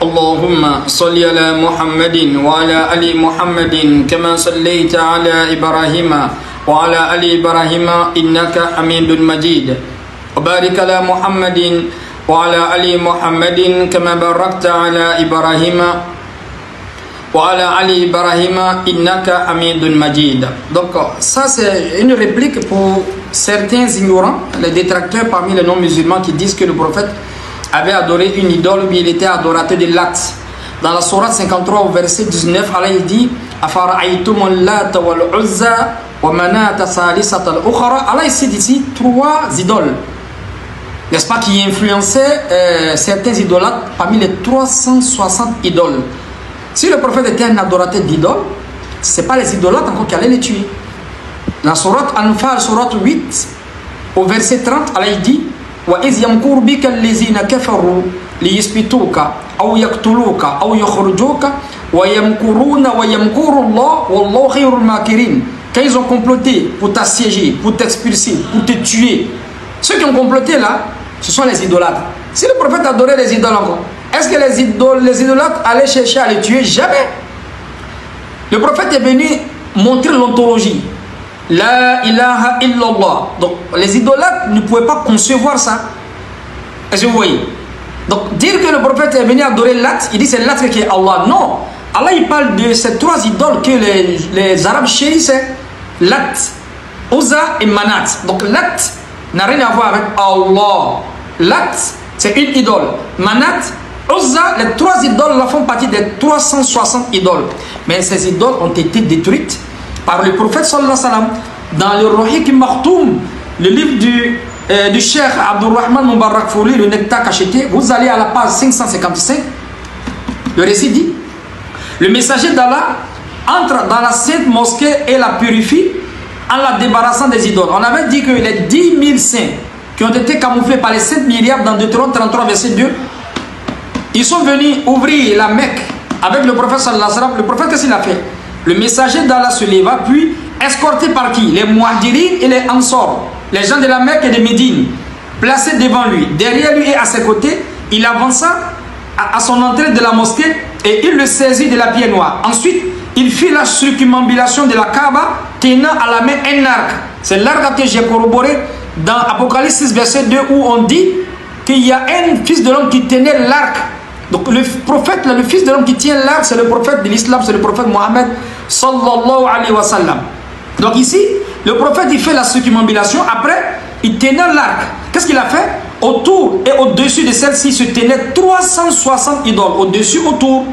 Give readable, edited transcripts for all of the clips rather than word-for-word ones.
اللهم صل على محمد وعلى آل محمد كما صليت على إبراهيم وعلى آل إبراهيم إنك حميد مجيد وبارك على محمد وعلى آل محمد كما باركت على إبراهيم وعلى آل إبراهيم إنك حميد مجيد. Donc ça c'est une réplique pour certains ignorants, les détracteurs parmi les non-musulmans qui disent que le prophète avait adoré une idole ou bien il était adorateur de Lat. Dans la sourate 53 au verset 19, Allah dit Afara'aytum al-Lat wal-Uzza wa manata salisata al-ukhra. Allah cite ici trois idoles, n'est-ce pas, qui influençaient certains idolâtres parmi les 360 idoles. Si le prophète était un adorateur d'idoles, ce n'est pas les idolâtres encore qui allaient les tuer. Dans la sourate Anfal, sourate 8 au verset 30, Allah dit وَإِذْ يَمْكُرُ بِكَ الَّذِينَ كَفَرُوا لِيُثْبِتُوكَ أَوْ يَقْتُلُوكَ أَوْ يَخْرُجُوكَ وَيَمْكُرُونَ وَيَمْكُرُ اللَّهُ وَاللَّهُ خَيْرُ الْمَاكِرِينَ. Quand ils ont comploté pour t'assiéger, pour t'expulser, pour te tuer, ceux qui ont comploté là, ce sont les idolâtres. Si le prophète adorait les idoles encore, est-ce que les idolâtres allaient chercher à les tuer? Jamais. Le prophète est venu montrer l'ontologie. La ilaha illallah. Donc les idolâtres ne pouvaient pas concevoir ça. Est-ce que vous voyez? Donc dire que le prophète est venu adorer Lat, il dit c'est Lat qui est Allah. Non. Allah il parle de ces trois idoles que les Arabes chérissaient. Lat, Uzza et Manat. Donc Lat n'a rien à voir avec Allah. Lat c'est une idole. Manat, Uzza, les trois idoles là font partie des 360 idoles. Mais ces idoles ont été détruites par le prophète sallallahu alayhi wa sallam dans le Rahiq Maktoum, le livre du Cheikh Abdurrahman Mubarak Fouri, le Nectar cacheté. Vous allez à la page 555. Le récit dit: le messager d'Allah entre dans la sainte mosquée et la purifie en la débarrassant des idoles. On avait dit que les 10 000 saints qui ont été camouflés par les 7 myriades dans Deutéronome 33 verset 2, ils sont venus ouvrir la Mecque avec le prophète sallallahu alayhi wa sallam. Le prophète, qu'est-ce qu'il a fait? Le messager d'Allah se leva, puis escorté par qui? Les Muhajirin et les Ansor, les gens de la Mecque et de Médine, placés devant lui. Derrière lui et à ses côtés, il avança à son entrée de la mosquée et il le saisit de la pied noire. Ensuite, il fit la circumambulation de la Kaaba, tenant à la main un arc. C'est l'arc que j'ai corroboré dans Apocalypse 6 verset 2 où on dit qu'il y a un fils de l'homme qui tenait l'arc. Donc le prophète, le fils de l'homme qui tient l'arc, c'est le prophète de l'islam, c'est le prophète Mohammed sallallahu alayhi wa sallam. Donc ici, le prophète il fait la circumambulation, après il tenait l'arc. Qu'est-ce qu'il a fait? Autour et au-dessus de celle-ci se tenaient 360 idoles, au-dessus, autour.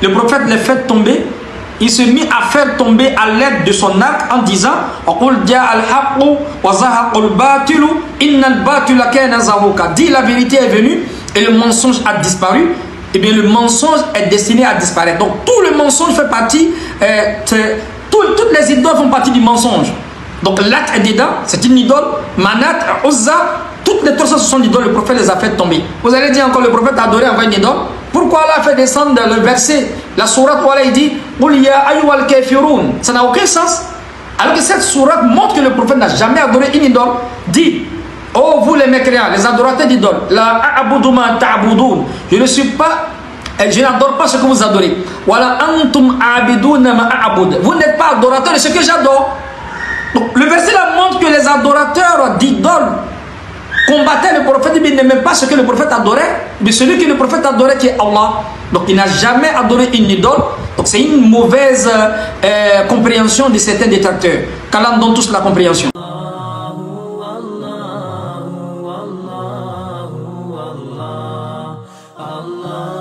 Le prophète les fait tomber, il se mit à faire tomber à l'aide de son arc en disant dit la vérité est venue et le mensonge a disparu. Et bien le mensonge est destiné à disparaître. Donc tout le mensonge fait partie, toutes les idoles font partie du mensonge. Donc Lat est dedans, c'est une idole. Manat, Uzza, toutes les 360 idoles, le prophète les a fait tomber. Vous allez dire encore le prophète a adoré envers une idole. Pourquoi Allah a fait descendre le verset, la sourate où Allah il dit ça n'a aucun sens. Alors que cette sourate montre que le prophète n'a jamais adoré une idole. Dit: oh vous les mécréants, les adorateurs d'idoles, la a'buduma ta'budun, je ne suis pas, je n'adore pas ce que vous adorez. Wala antum a'biduna ma a'bud, vous n'êtes pas adorateurs de ce que j'adore. Donc le verset là montre que les adorateurs d'idoles combattaient le prophète, mais ils n'aimaient pas ce que le prophète adorait, mais celui que le prophète adorait qui est Allah. Donc il n'a jamais adoré une idole. Donc c'est une mauvaise compréhension de certains détracteurs. Qu'Allah donne tous la compréhension. Allah